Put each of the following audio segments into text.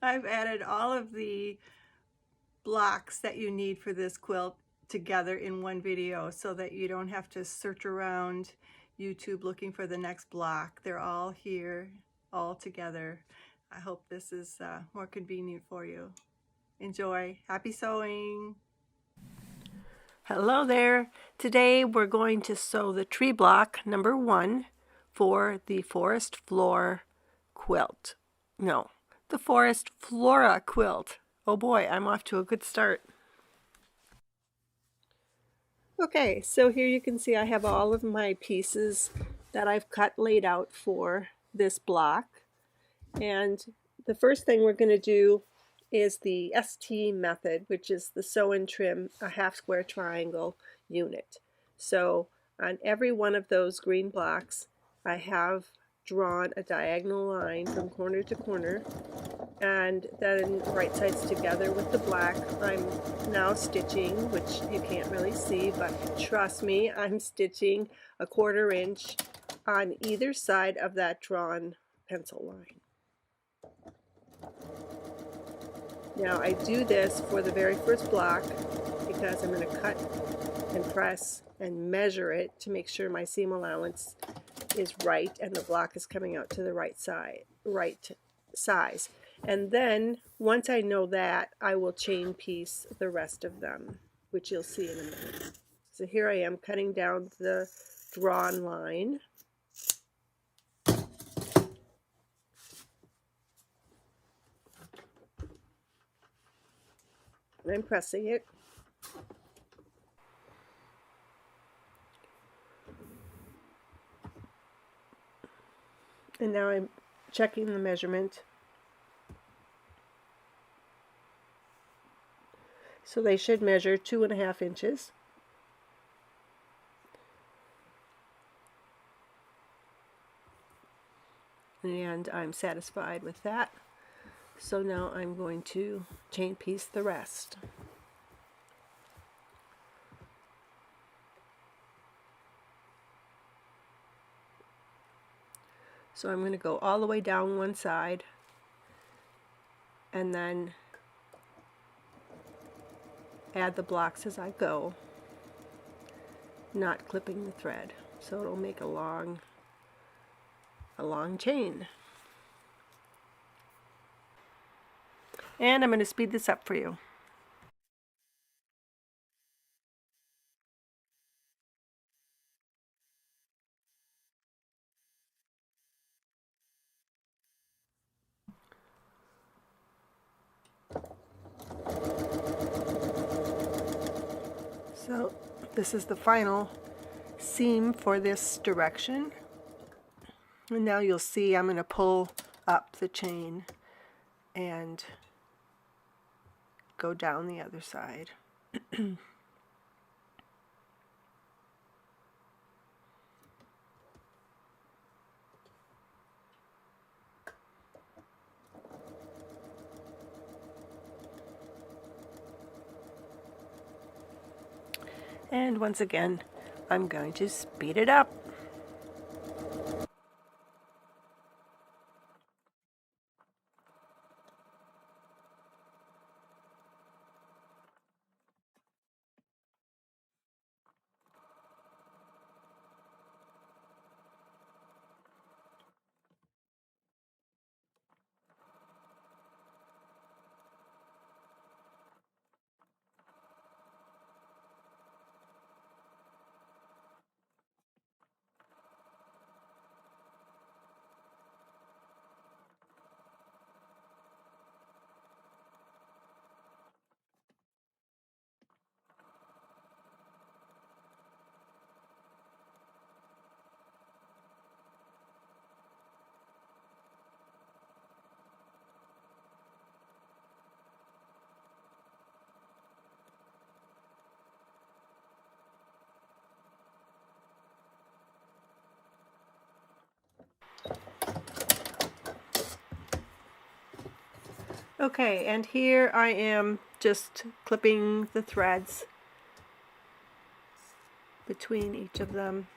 I've added all of the blocks that you need for this quilt together in one video so that you don't have to search around YouTube looking for the next block. They're all here, all together. I hope this is more convenient for you. Enjoy. Happy sewing. Hello there. Today we're going to sew the tree block number 1 for the forest floor quilt. No, the forest Flora quilt. Oh boy, I'm off to a good start. Okay, so here you can see I have all of my pieces that I've cut laid out for this block. And the first thing we're going to do is the ST method, which is the sew and trim a half square triangle unit. So on every one of those green blocks, I have drawn a diagonal line from corner to corner, and then right sides together with the black. I'm now stitching, which you can't really see, but trust me, I'm stitching a 1/4 inch on either side of that drawn pencil line. Now I do this for the very first block because I'm going to cut and press and measure it to make sure my seam allowance is right and the block is coming out to the right size. And then once I know that, I will chain piece the rest of them, which you'll see in a minute. So here I am cutting down the drawn line. And I'm pressing it. And now I'm checking the measurement. So they should measure 2.5 inches. And I'm satisfied with that. So now I'm going to chain piece the rest. So I'm going to go all the way down one side and then add the blocks as I go, not clipping the thread, so it'll make a long chain. And I'm going to speed this up for you. So this is the final seam for this direction. And now you'll see I'm going to pull up the chain and go down the other side. And once again, I'm going to speed it up. Okay, and here I am just clipping the threads between each of them.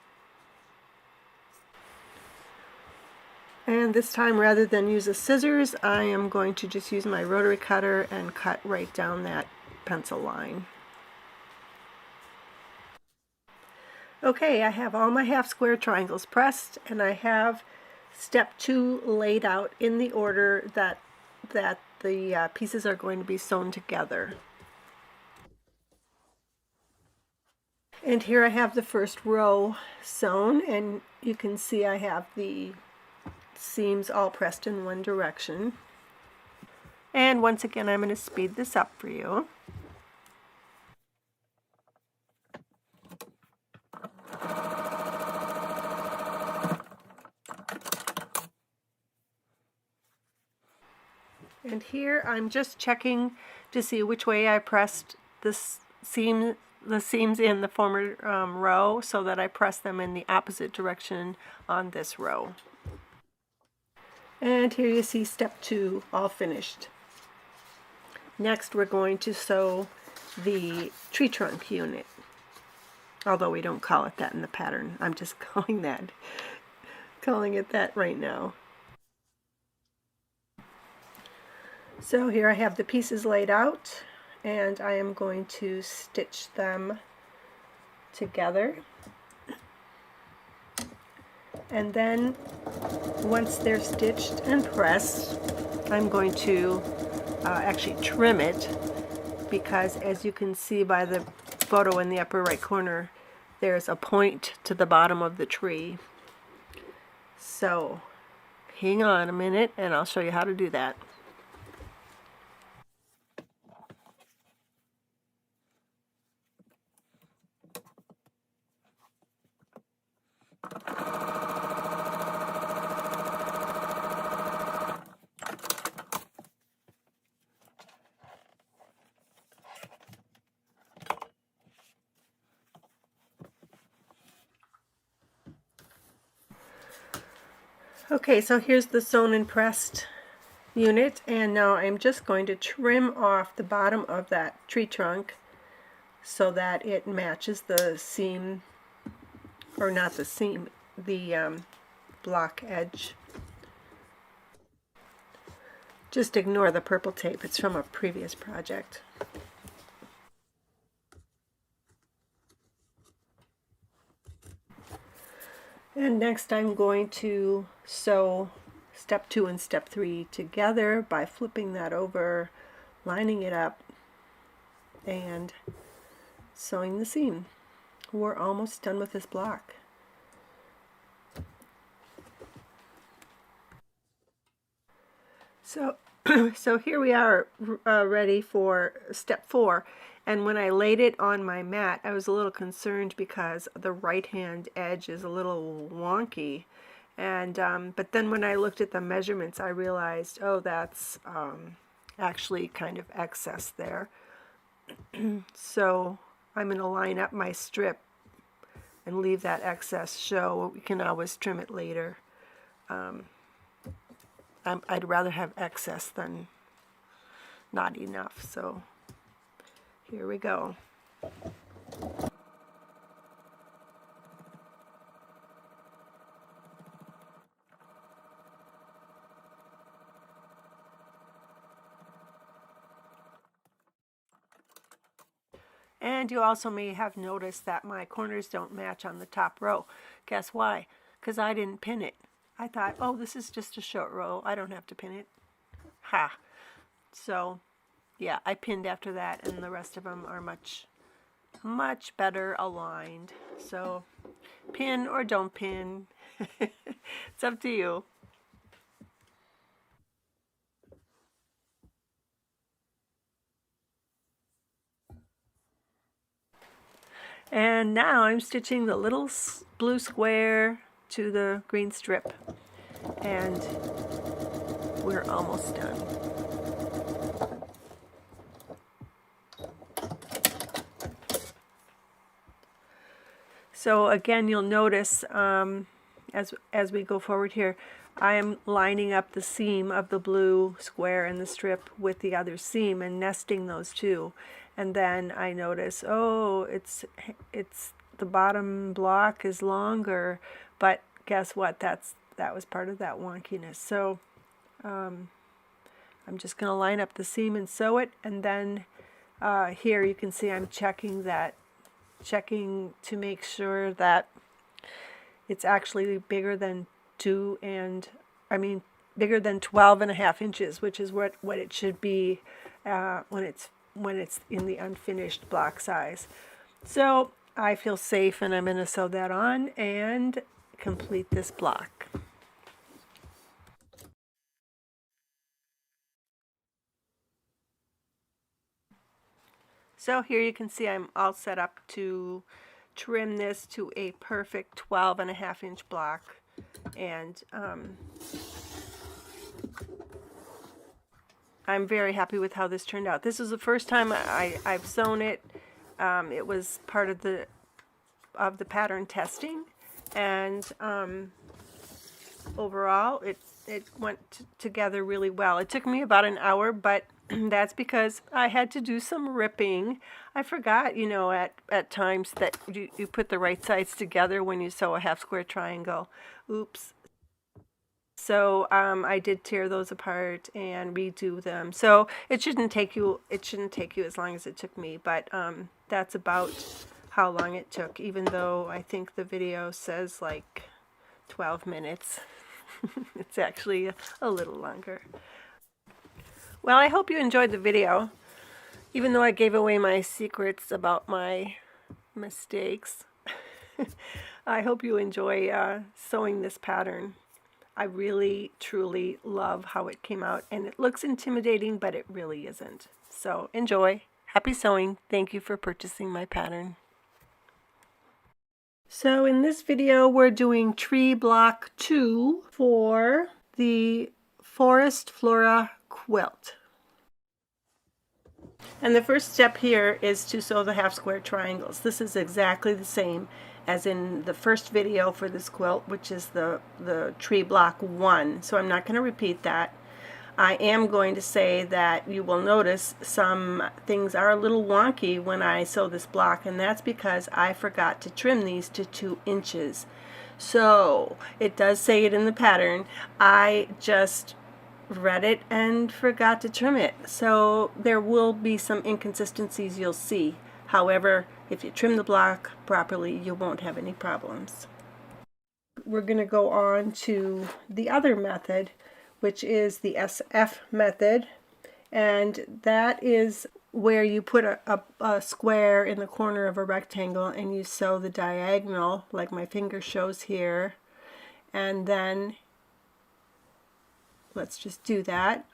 And this time, rather than use a scissors, I am going to just use my rotary cutter and cut right down that pencil line. Okay, I have all my half square triangles pressed, and I have step 2 laid out in the order that the pieces are going to be sewn together. And here I have the first row sewn, and you can see I have the seams all pressed in one direction. And once again, I'm going to speed this up for you. And here I'm just checking to see which way I pressed the seams in the former row, so that I press them in the opposite direction on this row. And here you see step 2 all finished. Next we're going to sew the tree trunk unit, although we don't call it that in the pattern. I'm just calling it that right now. So here I have the pieces laid out, and I am going to stitch them together. And then once they're stitched and pressed, I'm going to actually trim it, because as you can see by the photo in the upper right corner, there's a point to the bottom of the tree. So hang on a minute and I'll show you how to do that. Okay, so here's the sewn and pressed unit, and now I'm just going to trim off the bottom of that tree trunk so that it matches the seam, or not the seam, the block edge. Just ignore the purple tape, it's from a previous project. And next I'm going to sew step 2 and step 3 together by flipping that over, lining it up, and sewing the seam. We're almost done with this block. So, so here we are ready for step 4. And when I laid it on my mat, I was a little concerned because the right-hand edge is a little wonky. And but then when I looked at the measurements, I realized, oh, that's actually kind of excess there. So I'm going to line up my strip and leave that excess show. We can always trim it later. I'd rather have excess than not enough. So here we go. And you also may have noticed that my corners don't match on the top row. Guess why? Because I didn't pin it. I thought, oh, this is just a short row. I don't have to pin it. Ha! So, yeah, I pinned after that, and the rest of them are much better aligned. So, pin or don't pin. It's up to you. And now I'm stitching the little blue square to the green strip, and we're almost done. So again, you'll notice as we go forward here, I am lining up the seam of the blue square and the strip with the other seam and nesting those two. And then I notice, oh, it's the bottom block is longer, but guess what? That's that was part of that wonkiness. So I'm just going to line up the seam and sew it, and then here you can see I'm checking to make sure that it's actually bigger than bigger than 12.5 inches, which is what it should be when it's in the unfinished block size. So I feel safe, and I'm going to sew that on and complete this block. So here you can see I'm all set up to trim this to a perfect 12.5 inch block, and I'm very happy with how this turned out. This is the first time I've sewn it. It was part of the pattern testing, and overall it went together really well. It took me about an hour, but that's because I had to do some ripping. I forgot, you know, at times that you put the right sides together when you sew a half square triangle. Oops. So I did tear those apart and redo them. So it shouldn't take you as long as it took me, but that's about how long it took, even though I think the video says like 12 minutes. It's actually a little longer. Well, I hope you enjoyed the video, even though I gave away my secrets about my mistakes. I hope you enjoy sewing this pattern. I really, truly love how it came out, and it looks intimidating, but it really isn't. So enjoy. Happy sewing. Thank you for purchasing my pattern. So in this video, we're doing tree block 2 for the Forest Flora quilt. And the first step here is to sew the half square triangles. This is exactly the same as in the first video for this quilt, which is the tree block 1. So I'm not going to repeat that. I am going to say that you will notice some things are a little wonky when I sew this block, and that's because I forgot to trim these to 2 inches. So it does say it in the pattern. I just read it and forgot to trim it. So there will be some inconsistencies you'll see. However, if you trim the block properly, you won't have any problems. We're going to go on to the other method, which is the SF method, and that is where you put a square in the corner of a rectangle and you sew the diagonal like my finger shows here, and then let's just do that.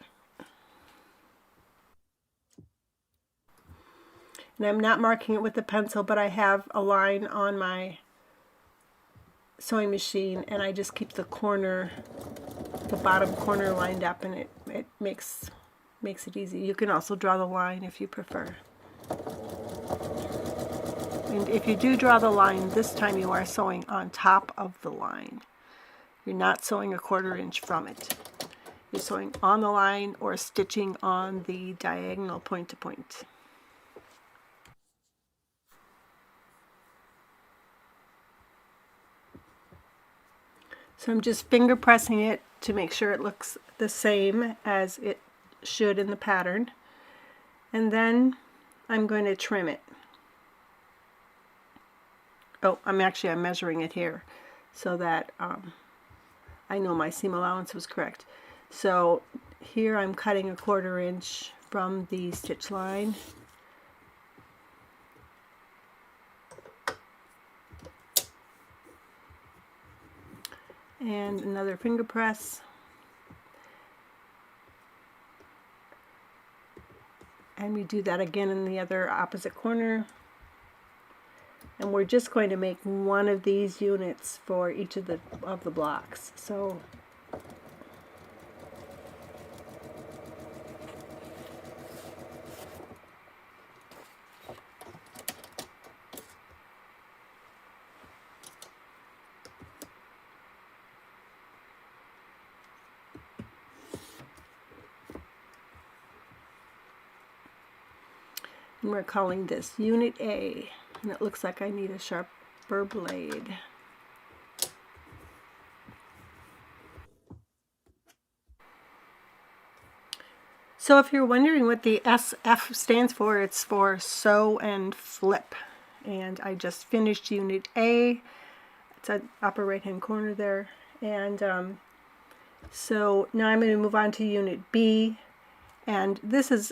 And I'm not marking it with a pencil, but I have a line on my sewing machine, and I just keep the bottom corner lined up, and it makes it easy. You can also draw the line if you prefer. And if you do draw the line, this time you are sewing on top of the line. You're not sewing a 1/4 inch from it. You're sewing on the line or stitching on the diagonal point to point. So I'm just finger pressing it to make sure it looks the same as it should in the pattern. And then I'm going to trim it. Oh, I'm measuring it here so that I know my seam allowance was correct. So here I'm cutting a 1/4 inch from the stitch line. And another finger press. And we do that again in the other opposite corner. And we're just going to make one of these units for each of the blocks. So we're calling this Unit A, and it looks like I need a sharper blade. So if you're wondering what the SF stands for, it's for sew and flip. And I just finished Unit A. It's at upper right hand corner there. And so now I'm going to move on to Unit B. And this is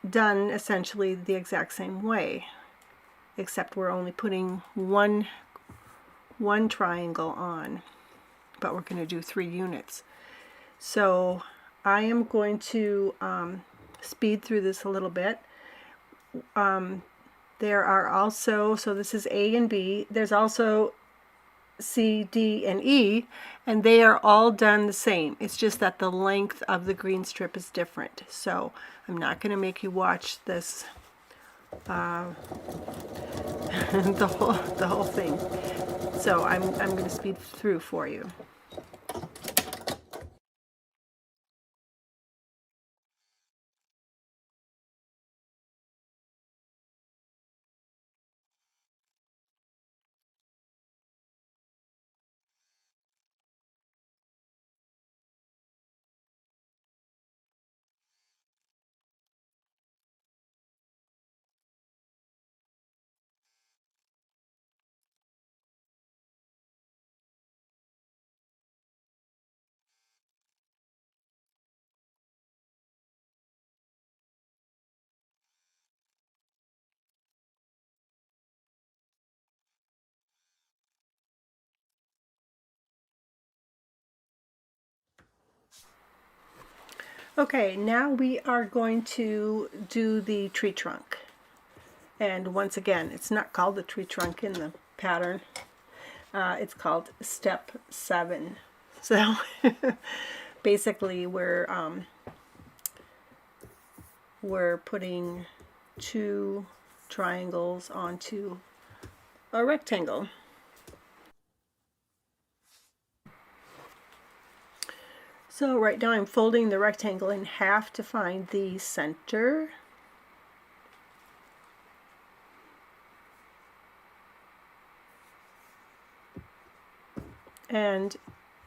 done essentially the exact same way, except we're only putting one triangle on, but we're going to do 3 units. So I am going to speed through this a little bit. There are also, so this is A and B, there's also C, D, and E, and they are all done the same. It's just that the length of the green strip is different. So I'm not going to make you watch this the whole thing. So I'm going to speed through for you. Okay, now we are going to do the tree trunk. And once again, it's not called the tree trunk in the pattern. It's called step 7. So basically we're putting 2 triangles onto a rectangle. So right now I'm folding the rectangle in half to find the center. And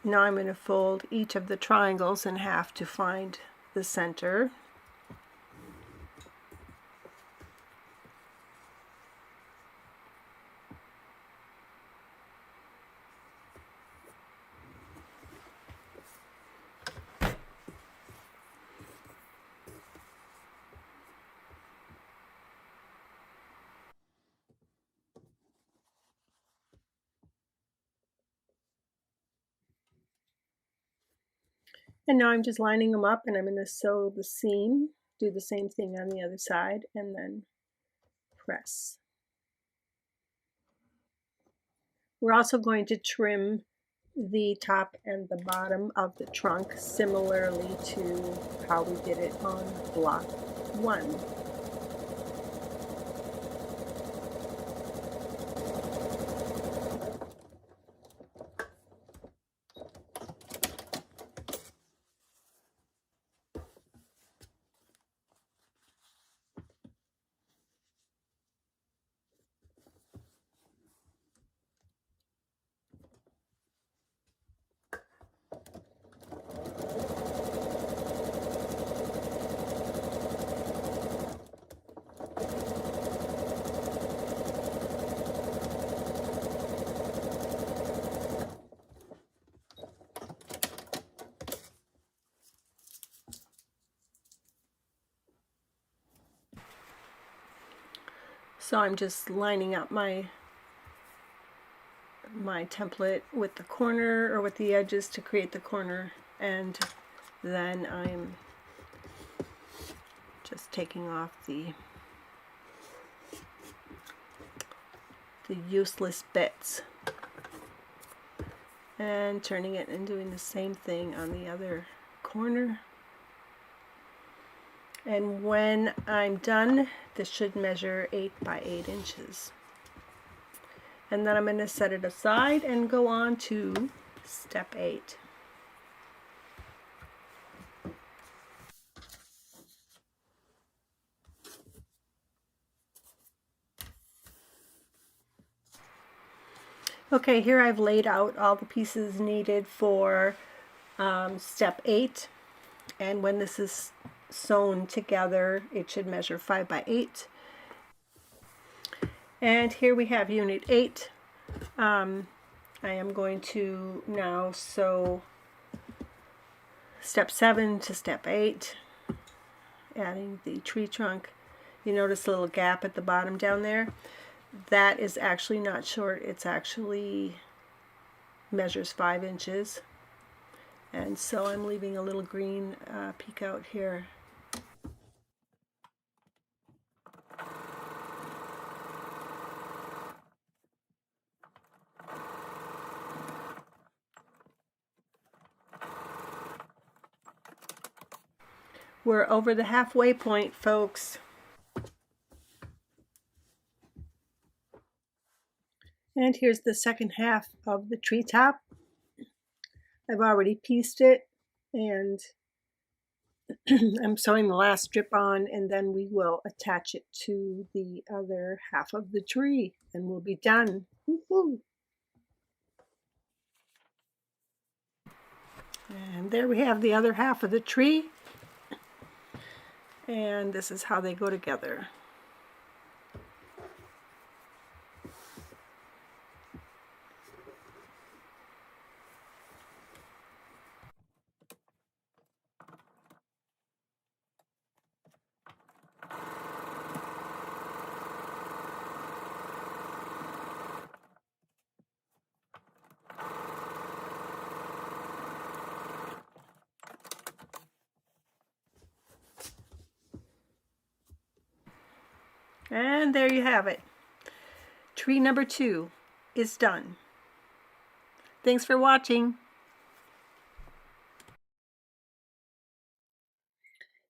now I'm going to fold each of the triangles in half to find the center. And now I'm just lining them up, and I'm going to sew the seam, do the same thing on the other side, and then press. We're also going to trim the top and the bottom of the trunk similarly to how we did it on block 1. So I'm just lining up my template with the corner or with the edges to create the corner, and then I'm just taking off the useless bits and turning it and doing the same thing on the other corner. And when I'm done, this should measure 8 by 8 inches. And then I'm going to set it aside and go on to step 8. Okay, here I've laid out all the pieces needed for step 8. And when this is sewn together. It should measure 5 by 8. And here we have Unit 8. I am going to now sew step 7 to step 8, adding the tree trunk. You notice a little gap at the bottom down there. That is actually not short, it's actually measures 5 inches. And so I'm leaving a little green peek out here. We're over the halfway point, folks. And here's the second half of the treetop. I've already pieced it, and I'm sewing the last strip on, and then we will attach it to the other half of the tree, and we'll be done. Woo-hoo. And there we have the other half of the tree, and this is how they go together. And there you have it. Tree number 2 is done. Thanks for watching.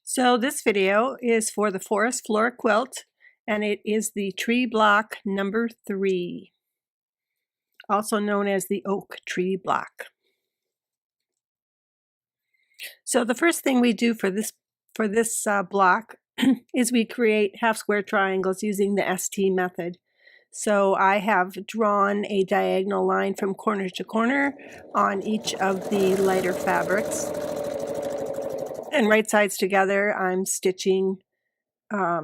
So this video is for the Forest Flora quilt, and it is the tree block number 3, also known as the oak tree block. So the first thing we do for this block is we create half square triangles using the ST method. So I have drawn a diagonal line from corner to corner on each of the lighter fabrics. And right sides together, I'm stitching a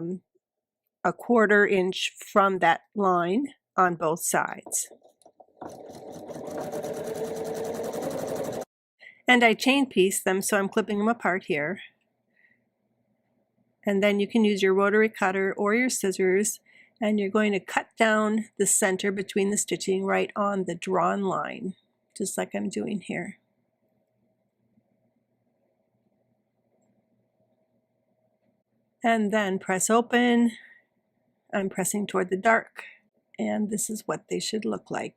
1/4 inch from that line on both sides. And I chain piece them, so I'm clipping them apart here. And then you can use your rotary cutter or your scissors, and you're going to cut down the center between the stitching right on the drawn line, just like I'm doing here. And then press open. I'm pressing toward the dark, and this is what they should look like.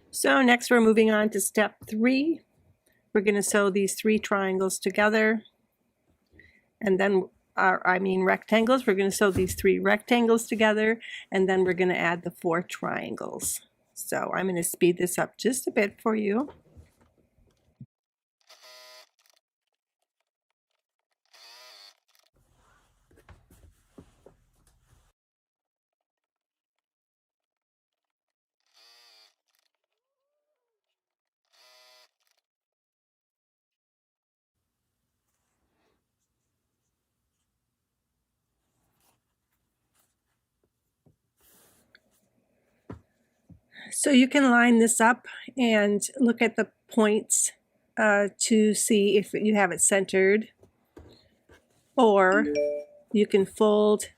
So next we're moving on to step 3. We're going to sew these 3 triangles together, and then rectangles. We're going to sew these 3 rectangles together, and then we're going to add the 4 triangles. So I'm going to speed this up just a bit for you. So you can line this up and look at the points to see if you have it centered, or you can fold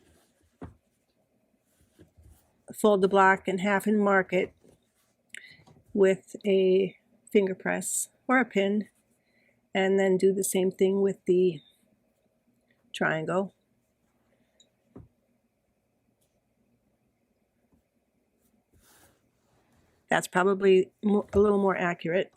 the block in half and mark it with a finger press or a pin, and then do the same thing with the triangle. That's probably a little more accurate.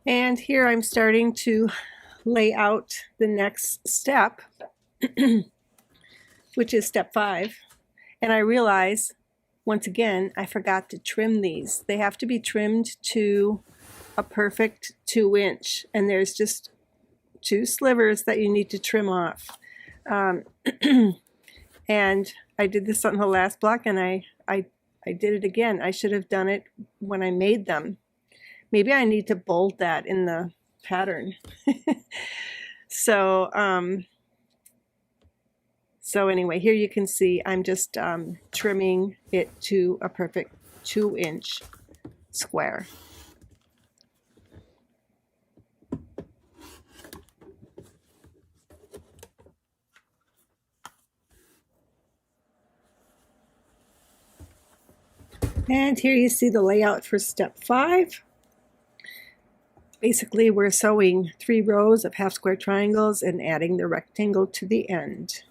And here I'm starting to lay out the next step, which is step 5. And I realize, once again, I forgot to trim these. They have to be trimmed to a perfect 2-inch, and there's just 2 slivers that you need to trim off. And I did this on the last block, and I did it again. I should have done it when I made them. Maybe I need to bold that in the pattern. So anyway, here you can see I'm just trimming it to a perfect 2-inch square. And here you see the layout for step 5. Basically, we're sewing 3 rows of half square triangles and adding the rectangle to the end.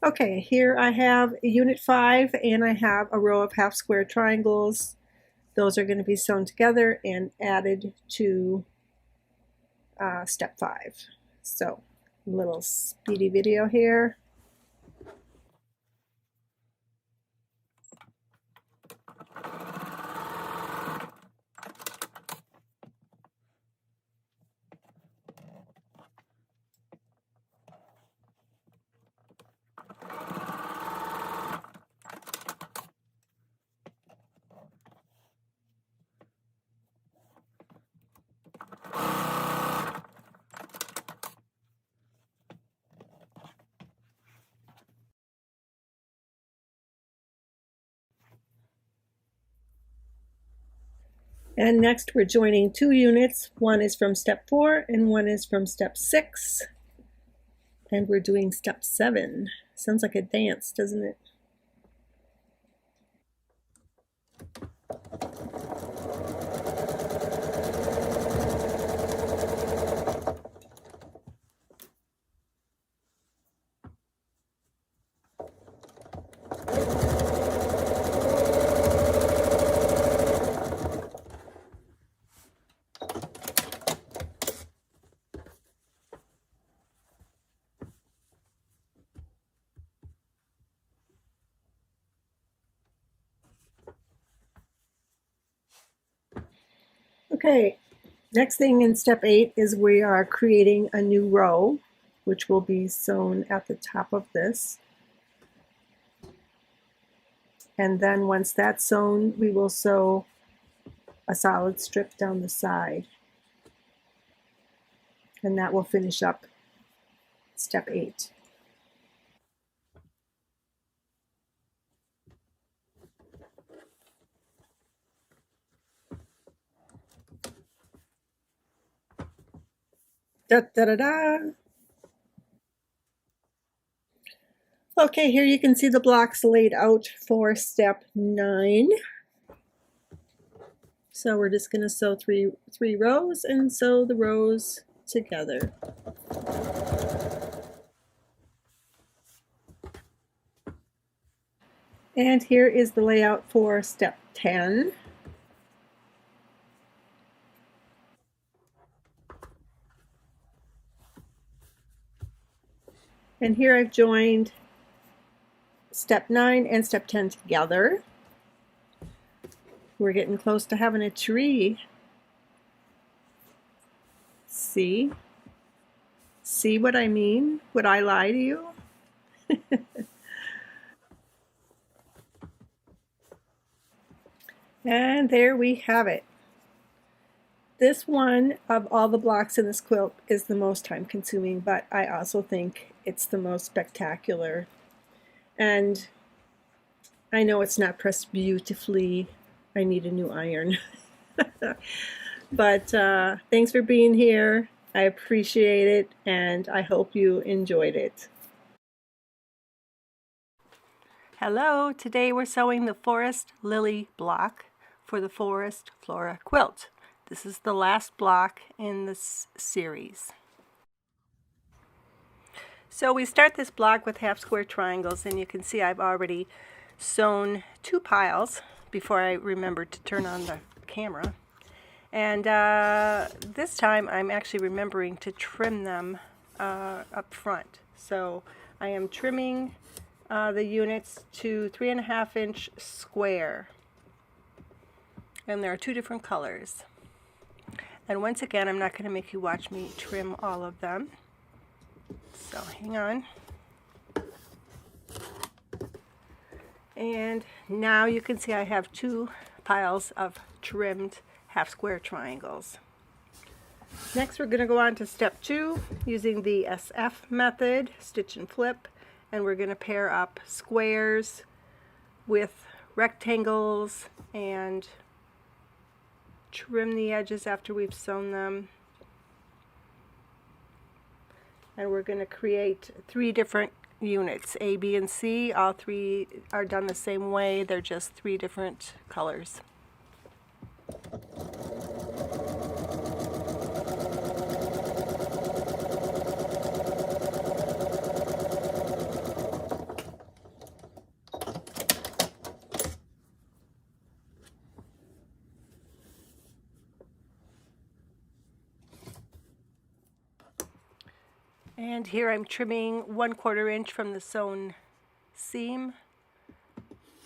Okay, here I have unit 5, and I have a row of half square triangles. Those are going to be sewn together and added to step 5. So, a little speedy video here. And next we're joining 2 units. One is from step 4 and one is from step 6. And we're doing step 7. Sounds like a dance, doesn't it? Okay, next thing in step 8 is we are creating a new row, which will be sewn at the top of this. And then once that's sewn, we will sew a solid strip down the side. And that will finish up step 8. Da, da, da, da. Okay, here you can see the blocks laid out for step 9. So we're just going to sew three rows and sew the rows together. And here is the layout for step 10. And here I've joined step 9 and step 10 together. We're getting close to having a tree. See? See what I mean? Would I lie to you? And there we have it. This one of all the blocks in this quilt is the most time consuming, but I also think it's the most spectacular. And I know it's not pressed beautifully. I need a new iron. But thanks for being here. I appreciate it, and I hope you enjoyed it. Hello, today we're sewing the Forest Lily block for the Forest Flora quilt. This is the last block in this series. So we start this block with half square triangles, and you can see I've already sewn 2 piles before I remembered to turn on the camera. And this time I'm actually remembering to trim them up front. So I am trimming the units to 3.5-inch square. And there are 2 different colors. And once again, I'm not going to make you watch me trim all of them. So hang on. And now you can see I have 2 piles of trimmed half square triangles. Next we're going to go on to step 2 using the SF method, stitch and flip, and we're going to pair up squares with rectangles and trim the edges after we've sewn them. And we're going to create 3 different units, A, B, and C. All 3 are done the same way, they're just 3 different colors. And here I'm trimming 1/4 inch from the sewn seam,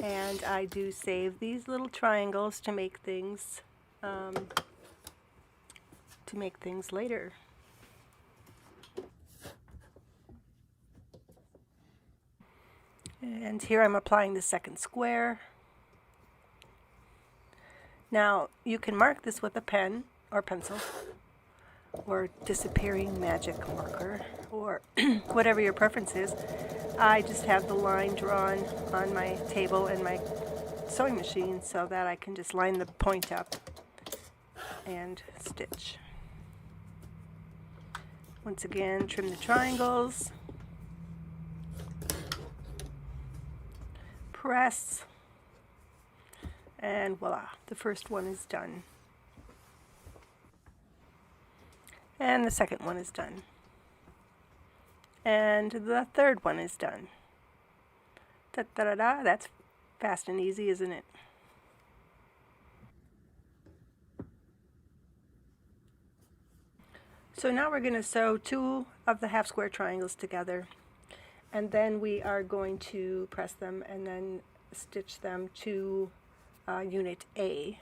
and I do save these little triangles to make things later. And here I'm applying the second square. Now you can mark this with a pen or pencil or disappearing magic marker, or whatever your preference is. I just have the line drawn on my table and my sewing machine so that I can just line the point up and stitch. Once again, trim the triangles, press, and voila, the first one is done. And the second one is done. And the third one is done. Da-da-da-da, that's fast and easy, isn't it? So now we're going to sew 2 of the half square triangles together, and then we are going to press them and then stitch them to unit A.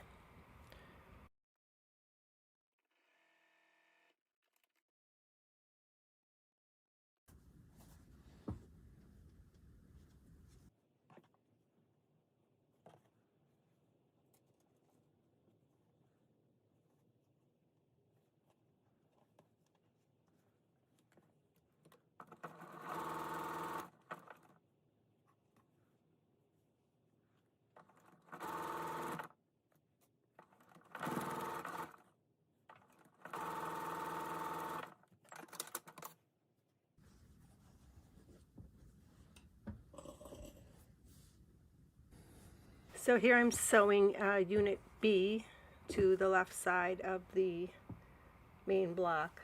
So here I'm sewing unit B to the left side of the main block,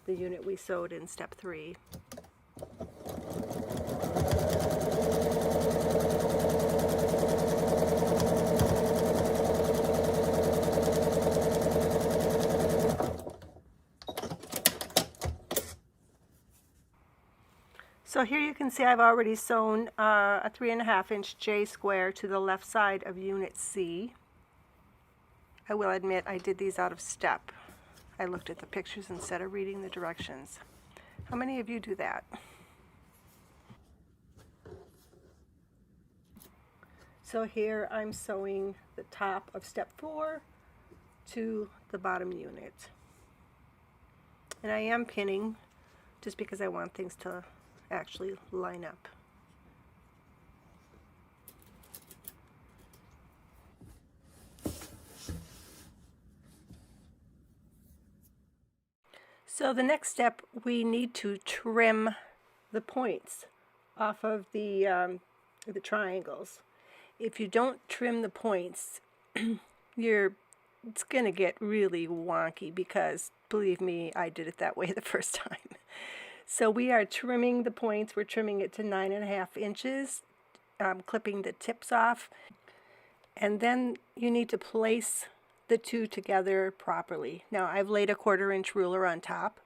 the unit we sewed in step 3. So here you can see I've already sewn a 3.5-inch J square to the left side of unit C. I will admit I did these out of step. I looked at the pictures instead of reading the directions. How many of you do that? So here I'm sewing the top of step 4 to the bottom unit. And I am pinning just because I want things to actually line up. So the next step, we need to trim the points off of the triangles. If you don't trim the points, it's gonna get really wonky because, believe me, I did it that way the first time. So we are trimming the points. We're trimming it to 9.5 inches, clipping the tips off. And then you need to place the two together properly. Now I've laid a 1/4 inch ruler on top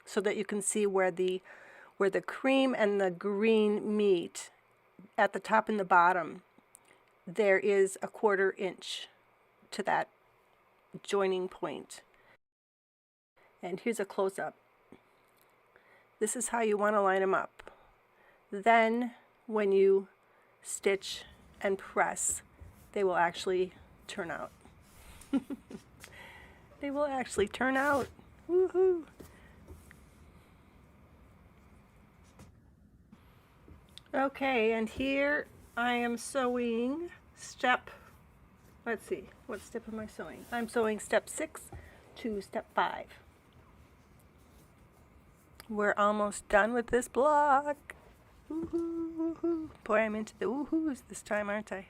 so that you can see where the cream and the green meet at the top and the bottom. There is a 1/4 inch to that joining point. And here's a close-up. This is how you want to line them up. Then when you stitch and press, they will actually turn out. They will actually turn out. Woohoo! Okay, and here I am sewing step, let's see, what step am I sewing? I'm sewing step 6 to step 5. We're almost done with this block. Woohoo, woohoo. Boy, I'm into the woohoos this time, aren't I?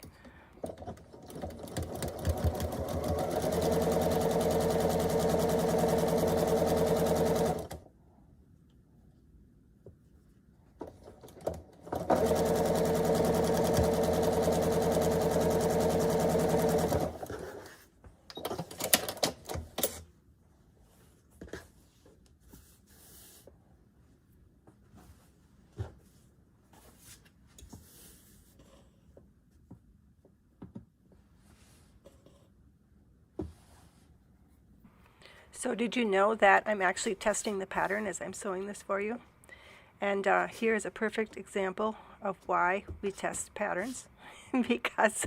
So did you know that I'm actually testing the pattern as I'm sewing this for you? And here's a perfect example of why we test patterns. Because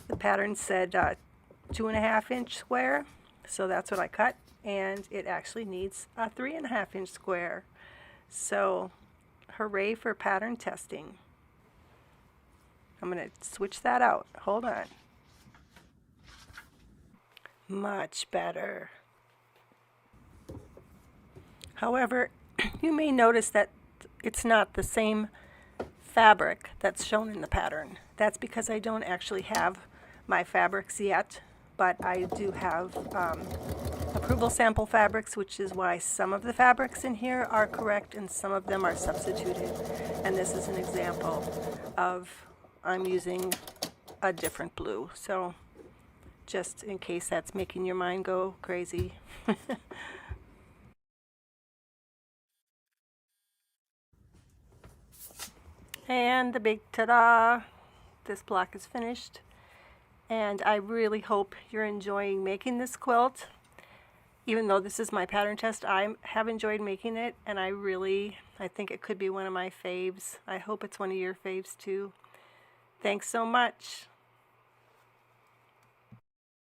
the pattern said 2.5 inch square, so that's what I cut, and it actually needs a 3.5 inch square. So hooray for pattern testing. I'm going to switch that out. Hold on. Much better. However, you may notice that it's not the same fabric that's shown in the pattern. That's because I don't actually have my fabrics yet, but I do have approval sample fabrics, which is why some of the fabrics in here are correct and some of them are substituted. And this is an example of I'm using a different blue. So just in case that's making your mind go crazy. And the big ta-da! This block is finished. And I really hope you're enjoying making this quilt. Even though this is my pattern test, I have enjoyed making it, and I think it could be one of my faves. I hope it's one of your faves too. Thanks so much.